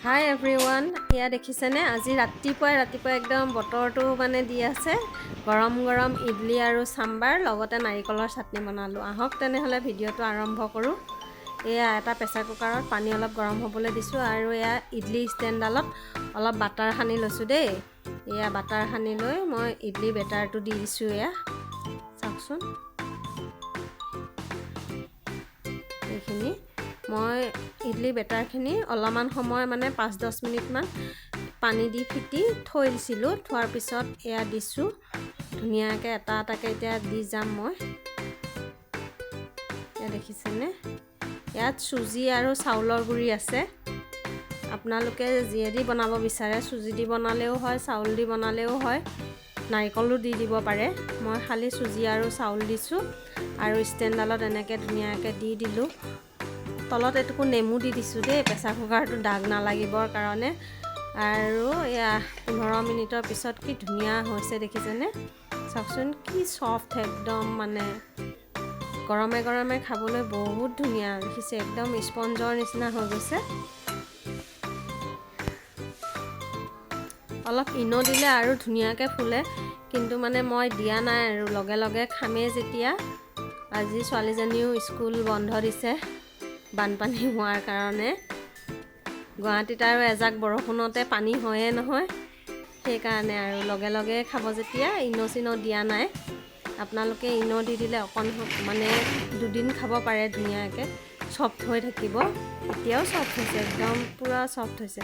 হাই everyone, এয়া দেখিছেনে আজি ৰাতিপুৱা একদম বতৰটো মানে দি আছে গৰম গৰম ইডলি আৰু সাম্বাৰ লগতে নাৰিকলৰ চাটনি বনালোঁ। আহক তেনেহ'লে ভিডিঅ'টো আৰম্ভ কৰোঁ। এয়া এটা প্ৰেছাৰ কুকাৰত পানী অলপ গৰম হ'বলৈ দিছোঁ আৰু এয়া ইডলি ষ্টেণ্ডডালত অলপ বাটাৰ সানি লৈছোঁ দেই। এয়া বাটাৰ সানি লৈ মই ইডলি বেটাৰটো দি দিছোঁ। এয়া চাওকচোন, এইখিনি মই ইডলি বেটাৰখিনি অলপমান সময় মানে 5-10 মিনিটমান পানী দি ফিটি থৈ দিছিলোঁ। থোৱাৰ পিছত এয়া দিছোঁ ধুনীয়াকৈ এটা এটাকৈ এতিয়া দি যাম মই। এয়া দেখিছেনে, ইয়াত চুজি আৰু চাউলৰ গুড়ি আছে। আপোনালোকে যিয়েদি বনাব বিচাৰে, চুজি দি বনালেও হয়, চাউল দি বনালেও হয়, নাৰিকলো দি দিব পাৰে। মই খালি চুজি আৰু চাউল দিছোঁ আৰু ষ্টেণ্ডডালত এনেকৈ ধুনীয়াকৈ দি দিলোঁ। তলত এটুকু নেমু দি দিছোঁ দেই, প্ৰেছাৰ কুকাৰটো দাগ নালাগিবৰ কাৰণে। আৰু এয়া 15 মিনিটৰ পিছত কি ধুনীয়া হৈছে দেখিছেনে, চাওকচোন কি চফ্ট একদম, মানে গৰমে গৰমে খাবলৈ বহুত ধুনীয়া দেখিছে, একদম স্পঞ্জৰ নিচিনা হৈ গৈছে। অলপ ইনো দিলে আৰু ধুনীয়াকৈ ফুলে, কিন্তু মানে মই দিয়া নাই আৰু লগে লগে খামেই যেতিয়া। আজি ছোৱালীজনীও স্কুল বন্ধ দিছে বানপানী হোৱাৰ কাৰণে। গুৱাহাটীত আৰু এজাক বৰষুণতে পানী হয়ে নহয়, সেইকাৰণে আৰু লগে লগে খাব যেতিয়া ইনো চিনো দিয়া নাই। আপোনালোকে ইনো দি দিলে অকণ মানে 2 দিন খাব পাৰে ধুনীয়াকৈ, চফ্ট হৈ থাকিব। এতিয়াও চফ্ট হৈছে, একদম পূৰা চফ্ট হৈছে।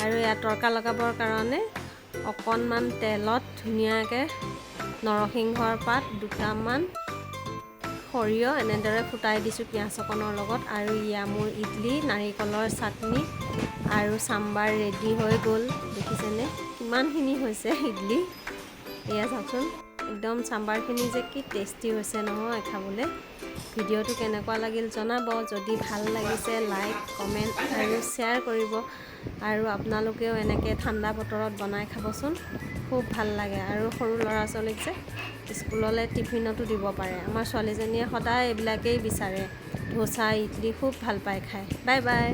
আৰু ইয়াত তৰকা লগাবৰ কাৰণে অকণমান তেলত ধুনীয়াকৈ নৰসিংহৰ পাত, 2টামান সৰিয়হ এনেদৰে ফুটাই দিছোঁ পিঁয়াজ অকণৰ লগত। আৰু ইয়া মোৰ ইডলি, নাৰিকলৰ চাটনি আৰু সাম্বাৰ ৰেডি হৈ গ'ল। দেখিছেনে কিমানখিনি হৈছে ইডলি, এয়া চাওকচোন, একদম সাম্বাৰখিনি যে কি টেষ্টি হৈছে নহয় খাবলৈ। ভিডিঅ'টো কেনেকুৱা লাগিল জনাব, যদি ভাল লাগিছে লাইক, কমেণ্ট আৰু শ্বেয়াৰ কৰিব। আৰু আপোনালোকেও এনেকৈ ঠাণ্ডা বতৰত বনাই খাবচোন, খুব ভাল লাগে। আৰু সৰু ল'ৰা ছোৱালীক যে স্কুললৈ টিফিনতো দিব পাৰে। আমাৰ ছোৱালীজনীয়ে সদায় এইবিলাকেই বিচাৰে, ধোচা ইডলি খুব ভাল পায় খাই। Bye bye.